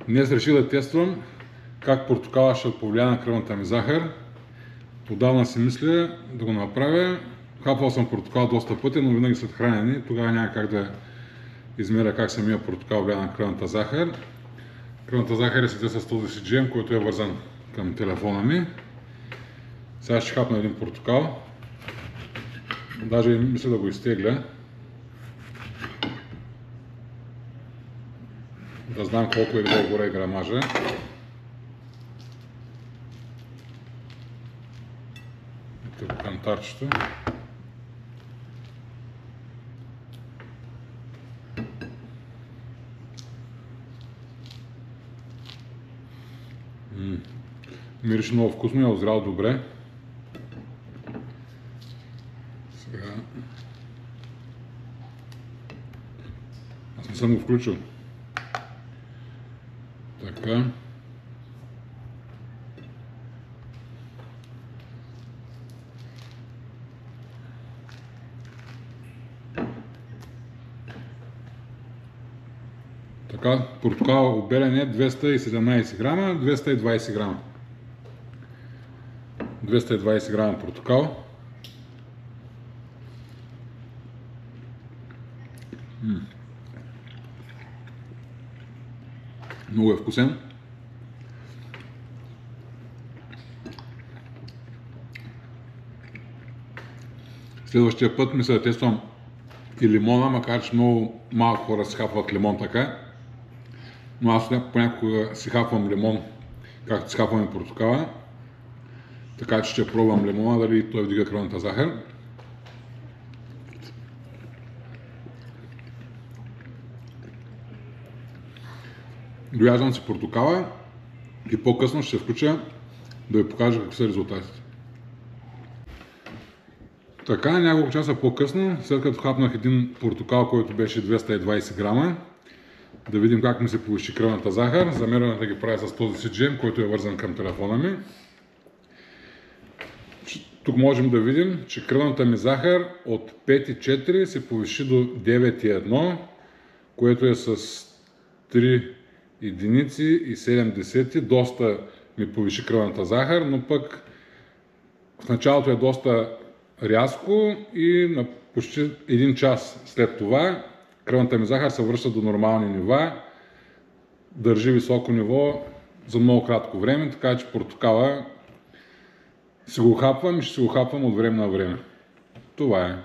Днес реших да тествам как портокала ще повлияе на кръвната ми захар. Отдавна си мисля да го направя. Хапвал съм портокал доста пъти, но винаги след хранене. Тогава няма как да измеря как самия портокал влияе на кръвната захар. Кръвната захар е с този си джем, който е вързан към телефона ми. Сега ще хапна един портокал. Даже мисля да го изтегля. Да знам колко е било горе грамажа. Ето кантарчето. Мирише много вкусно и е озрял добре. Сега... Аз не съм го включил. Така. Така, портокал обелен е 217 грама, 220 грама. 220 грама портокал. Много е вкусен. Следващия път мисля да тествам и лимона, макар че много малко хора си хапват лимон така. Но аз понякога си хапвам лимон, както си хапваме портокала. Така че ще пробвам лимона, дали той вдига кръвната захар. Дояждам си портокала и по-късно ще се включа да ви покажа какви са резултатите. Така, няколко часа по-късно, след като хапнах един портокал, който беше 220 грама, да видим как ми се повиши кръвната захар. Замервам да ги правя с този си джем, който е вързан към телефона ми. Тук можем да видим, че кръвната ми захар от 5,4 се повиши до 9,1, което е с 3 единици и 7 десети. Доста ми повиши кръвната захар, но пък в началото е доста рязко и на почти 1 час след това кръвната ми захар се връща до нормални нива, държи високо ниво за много кратко време, така че портокала си го хапвам и ще си го хапвам от време на време. Това е.